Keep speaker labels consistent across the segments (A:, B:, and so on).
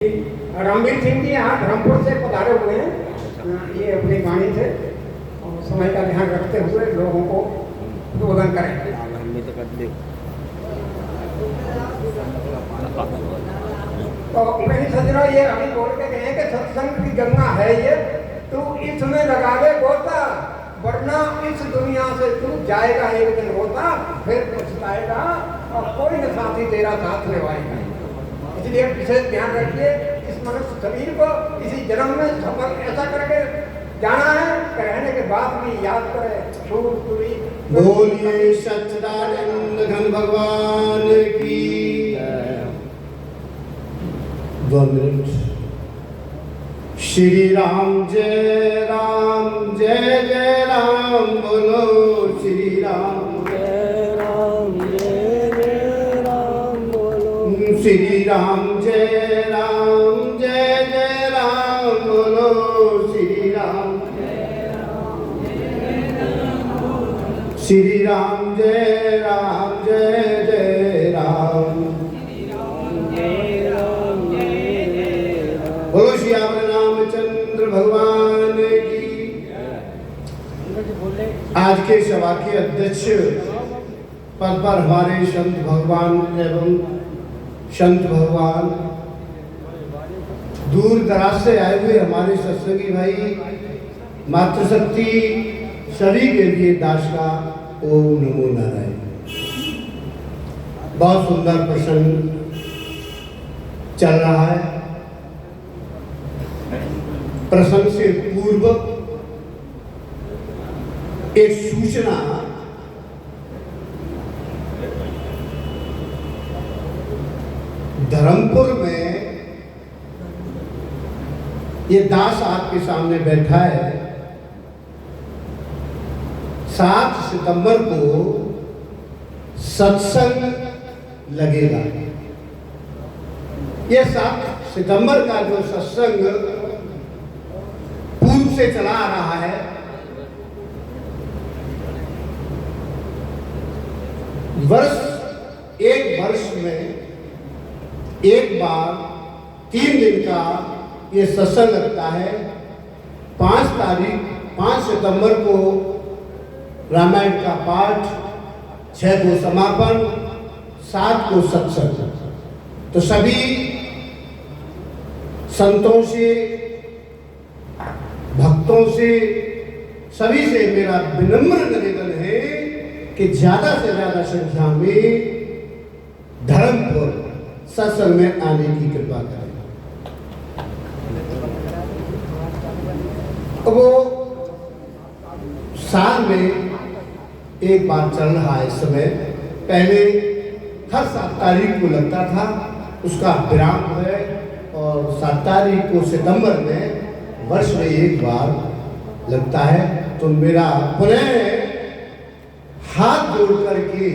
A: रामवीर सिंह जी यहाँ धर्मपुर से पधारे हुए हैं। ये अपनी वाणी से और समय का ध्यान रखते हुए लोगों को उद्बोधन करें। तो मेरी सजना ये अभी बोल के गए कि सत्संग की गंगा है ये, तू इसमें लगा ले गोता, वरना इस दुनिया से तू जाएगा एक दिन होता, फिर पछताएगा और कोई न साथी तेरा साथ निभाएगा। इसलिए विशेष ध्यान रखिए, इस मनुष्य शरीर को इसी जन्म में सफल ऐसा करके जाना है, कहने के बाद भी याद करे।
B: बोलिए सच्चिदानंद घन भगवान की 2 मिनट। श्री राम जय राम जय जय राम, बोलो श्री राम
C: जय राम जय जय राम, बोलो
B: श्री राम जय राम जय जय राम, बोलो श्री राम श्री राम जय राम जय जय राम, बोलो श्री रामचंद्र भगवान की। आज के सभा के अध्यक्ष पद पर हमारे संत भगवान एवं संत भगवान, दूर दराज से आए हुए हमारे सत्संगी भाई, मातृशक्ति, सभी के लिए दास का ओम नमो नारायण। बहुत सुंदर प्रसंग चल रहा है। प्रसंग से पूर्व एक सूचना धर्मपुर में ये दास आपके सामने बैठा है। 7 सितंबर को सत्संग लगेगा। ये 7 सितंबर का जो सत्संग पूर्व से चला आ रहा है, एक वर्ष में एक बार 3 दिन का ये सत्संग लगता है। 5 सितंबर को रामायण का पाठ, 6 को समापन, 7 को सत्संग। तो सभी संतों से, भक्तों से, सभी से मेरा विनम्र निवेदन है कि ज्यादा से ज्यादा संख्या में धर्मपुर सत्संग में आने की कृपा करें। वो साल में एक बार चल रहा है इस समय। पहले हर 7 तारीख को लगता था, उसका विराम है और 7 तारीख को सितंबर में वर्ष में एक बार लगता है। तो मेरा पुनः हाथ जोड़ करके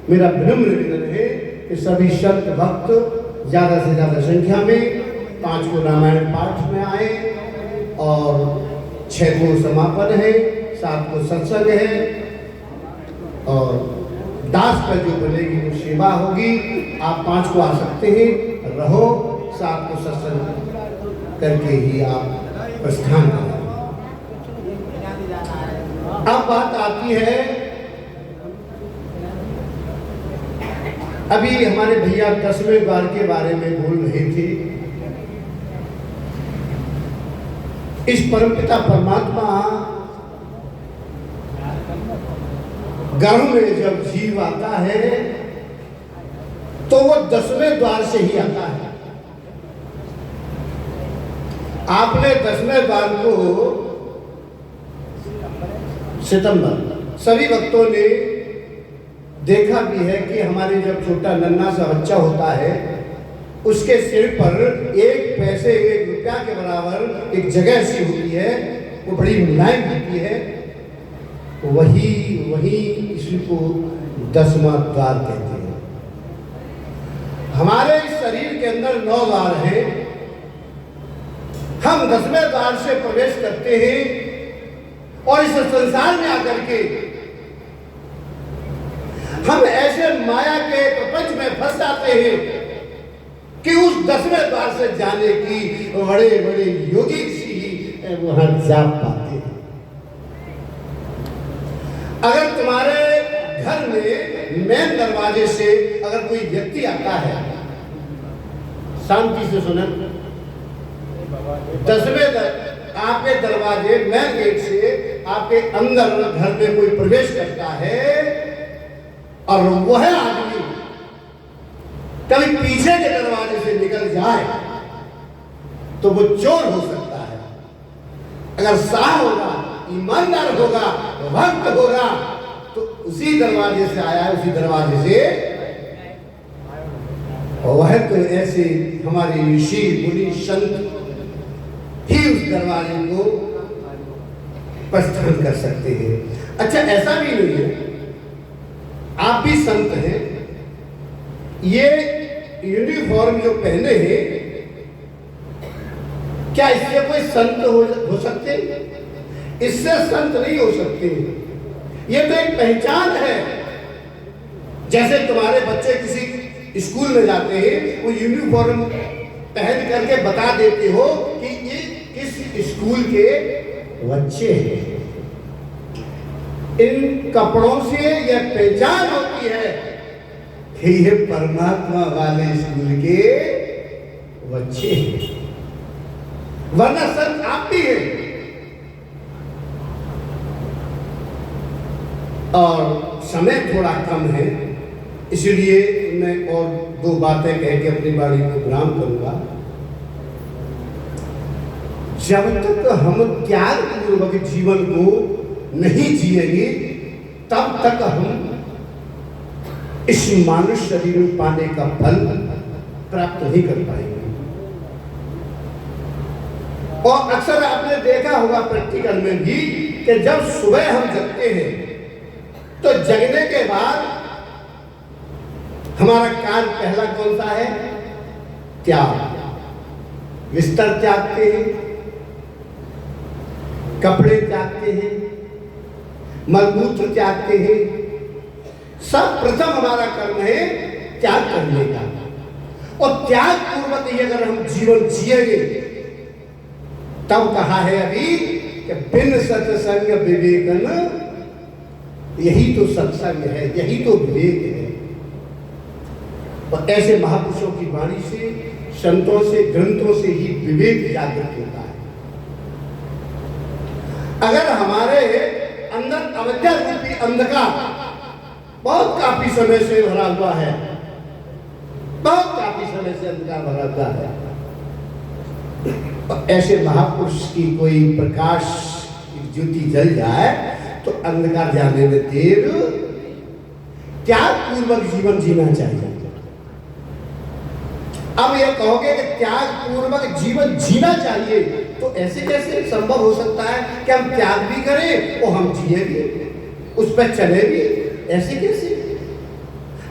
B: मेरा विनम्र निवेदन है कि सभी संत भक्त ज़्यादा से ज़्यादा संख्या में 5 को रामायण पाठ में आए और 6 को समापन है, 7 को सत्संग है और दास पर जो बनेगी वो सेवा होगी। आप 5 को आ सकते हैं, रहो, 7 को सत्संग करके ही आप प्रस्थान करें। अब बात आती है, अभी हमारे भैया 10वें द्वार के बारे में बोल रहे थे। इस परमपिता परमात्मा गर्भ में जब जीव आता है तो वो 10वें द्वार से ही आता है। आपने 10वें द्वार को सितंबर, सभी भक्तों ने देखा भी है कि हमारे जब छोटा नन्हा सा बच्चा होता है, उसके सिर पर 1 पैसे 1 रुपया के बराबर एक जगह सी होती है, वो बड़ी मुलायम होती है। वही इसी को 10वां द्वार कहते हैं। हमारे शरीर के अंदर 9 द्वार हैं। हम 10वें द्वार से प्रवेश करते हैं और इस संसार में आकर के हम ऐसे माया के प्रपंच में फंस जाते हैं कि उस 10वें द्वार से जाने की बड़े बड़े योगी सी वहां जा पाते हैं। अगर तुम्हारे घर में मेन दरवाजे से अगर कोई व्यक्ति आता है, शांति से सुने, 10वें आपके दरवाजे मेन गेट से आपके अंदर घर में कोई प्रवेश करता है और वह आदमी कभी पीछे के दरवाजे से निकल जाए तो वो चोर हो सकता है। अगर साफ होगा, ईमानदार होगा, भक्त होगा तो उसी दरवाजे से आया, उसी दरवाजे से। और वह तो ऐसे हमारे ऋषि मुनि संत ही उस दरवाजे को प्रस्थान कर सकते हैं। अच्छा, ऐसा भी नहीं है, आप भी संत हैं, ये यूनिफॉर्म जो पहने हैं, क्या इससे कोई संत हो सकते? इससे संत नहीं हो सकते। ये तो एक पहचान है। जैसे तुम्हारे बच्चे किसी स्कूल में जाते हैं, वो यूनिफॉर्म पहन करके बता देते हो कि ये किस स्कूल के बच्चे हैं। इन कपड़ों से यह पहचान होती है कि ये परमात्मा वाले स्कूल के बच्चे हैं। वरना संत आप भी हैं। और समय थोड़ा कम है, इसलिए मैं और 2 बातें कह के अपनी बाणी को विराम करूंगा। जब तक हम त्याग पूर्वक जीवन को नहीं जिएंगे, तब तक हम इस मानुष शरीर में पाने का फल प्राप्त नहीं कर पाएंगे। और अक्सर आपने देखा होगा प्रैक्टिकल में भी कि जब सुबह हम जगते हैं तो जगने के बाद हमारा कार्य पहला कौन सा है? त्याग। बिस्तर त्यागते हैं, कपड़े त्यागते हैं, मलमूत्र त्यागते हैं। सब प्रथम हमारा कर्म है त्याग करने का। और त्याग पूर्वक ही अगर हम जीवन जिएंगे, तब कहा है अभी कि बिन सत्संग विवेकन, यही तो सत्संग है, यही तो विवेक है। और ऐसे महापुरुषों की वाणी से, संतों से, ग्रंथों से ही विवेक जागृत होता है। अगर हमारे अंदर अविद्या रूपी अंधकार बहुत काफी समय से भरा हुआ है, बहुत काफी समय से अंधकार भरा हुआ है, और ऐसे महापुरुष की कोई प्रकाश की ज्योति जल जाए तो अंधकार जाने में देर। त्याग पूर्वक जीवन जीना चाहिए। अब ये कहोगे कि त्याग पूर्वक जीवन जीना चाहिए, तो ऐसे कैसे संभव हो सकता है कि हम त्याग भी करें और हम जिए भी, उस पर चले भी? ऐसे कैसे?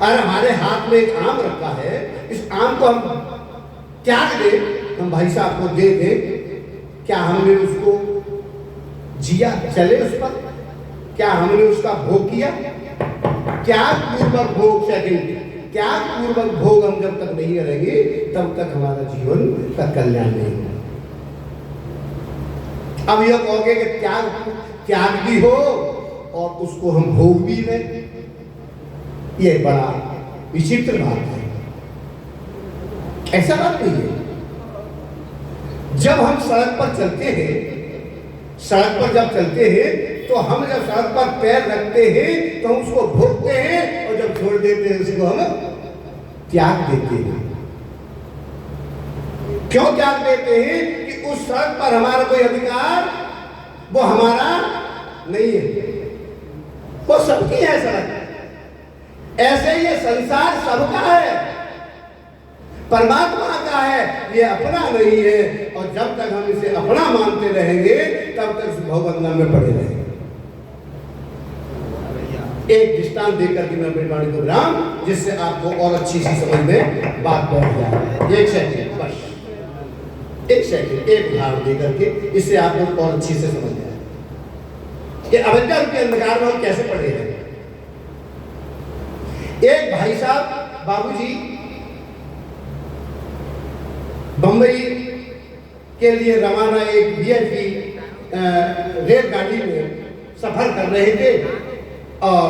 B: अरे हमारे हाथ में एक आम रखा है, इस आम को हम त्याग दें, हम भाई साहब को दे दें, क्या हमने उसको जिया? चले उस पर? क्या हमने उसका भोग किया? त्याग पूर्वक भोग, सेकंड, त्याग पूर्वक भोग हम जब तक नहीं करेंगे, तब तक हमारा जीवन का कल्याण नहीं होगा। अब यह कहोगे कि त्याग भी हो और उसको हम भोग भी लें, यह बड़ा विचित्र बात है। ऐसा बात नहीं है। जब हम सड़क पर चलते हैं, सड़क पर जब चलते हैं, तो हम जब सड़क पर पैर रखते हैं तो हम उसको भोगते हैं, और जब छोड़ देते हैं उसको हम त्याग देते हैं। क्यों त्याग देते हैं? कि उस सड़क पर हमारा कोई अधिकार वो हमारा नहीं है, वो सबकी है सड़क। ऐसे ये संसार सबका है, परमात्मा का है, ये अपना नहीं है। और जब तक हम इसे अपना मानते रहेंगे, तब तक भवबंधन में पड़े रहेंगे। एक दृष्टांत देकर के मैं अपनी वाणी को विराम, जिससे आपको और अच्छी सी समझ में बात बैठ जाए। एक सेकंड बस, एक सेकंड, एक उदाहरण देकर के इससे आपको और अच्छी से समझ जाए कि अविद्या के अंधकार में हम कैसे पड़े हैं। एक भाई साहब, बाबूजी बम्बई के लिए रवाना एक वीआईपी रेलगाड़ी में सफर कर रहे थे और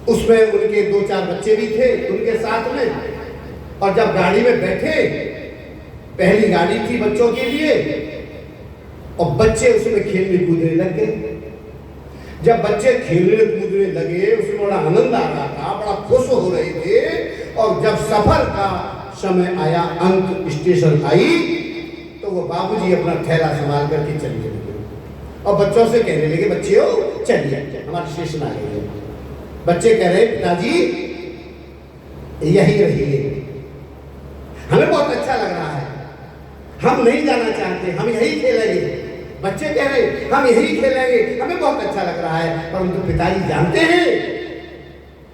B: उसमें उनके 2-4 बच्चे भी थे उनके साथ में। और जब गाड़ी में बैठे, पहली गाड़ी थी बच्चों के लिए, और बच्चे उसमें खेलने कूदने लग गए। जब बच्चे खेलने कूदने लगे, उसमें बड़ा आनंद आ रहा था, बड़ा खुश हो रहे थे। और जब सफर का समय आया, अंत स्टेशन आई, तो वो बाबूजी अपना थैला संभाल करके चलने लगे और बच्चों से कहने लगे, बच्चियों चलिए हमारे स्टेशन आ गए। बच्चे कह रहे, पिताजी यही रहिए, हमें बहुत अच्छा लग रहा है, हम नहीं जाना चाहते, हम यही खेलेंगे। बच्चे कह रहे, हम यही खेलेंगे, हमें बहुत अच्छा लग रहा है। परंतु पिताजी जानते हैं,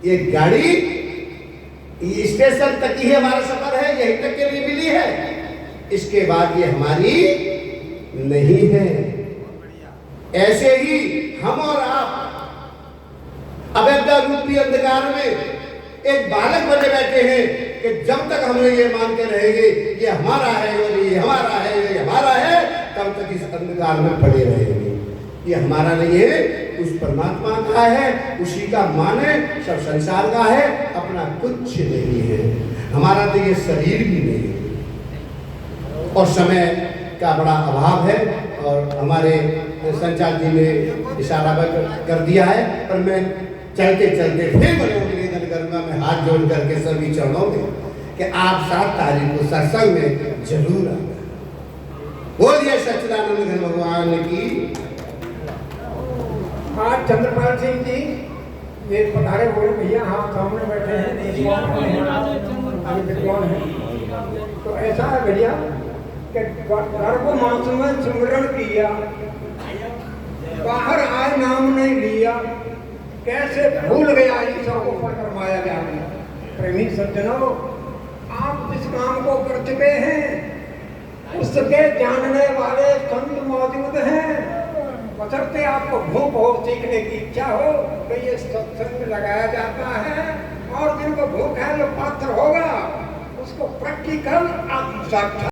B: ये गाड़ी ये स्टेशन तक ही हमारा सफर है, यहीं तक के लिए मिली है, इसके बाद ये हमारी नहीं है। ऐसे ही हम और आप अवैधा रूपी अंधकार में एक बालक बने बैठे हैं कि जब तक हम ये मानते रहेंगे ये हमारा है और ये हमारा है, ये हमारा है, तब तक इस अंधकार में पड़े रहेंगे। ये हमारा नहीं है, उस परमात्मा का है, उसी का माने, सब संसार का है, अपना कुछ नहीं है। हमारा तो ये शरीर भी नहीं है और समय का बड़ा अभाव है। और हमारे संचालक जी ने इशारा कर दिया है, पर मैं चलते चलते फिर बड़े निवेदन करूंगा, मैं हाथ जोड़ करके सभी चरणों में, कि आप 7 तारीख को सत्संग में जरूर आना। बोलिए सच्चिदानंद घन भगवान की।
A: आज चंद्रपाल सिंह जी ये पधारे हुए भैया, हाँ सामने बैठे हैं, विद्वान हैं। तो ऐसा है भैया कि गर्भ मास में सिमरन किया, बाहर आए नाम नहीं लिया, कैसे भूल गया ईश्वर को पढ़कर माया जाने। प्रेमी सज्जनों, आप जिस काम को कर चुके हैं उसके जानने वाले संत मौजूद हैं। बशर्ते आपको भूख हो, सीखने की इच्छा हो, तो ये सत्संग लगाया जाता है। और जिनको भूख है, जो पात्र होगा उसको प्रैक्टिकल आत्म साक्षात्कार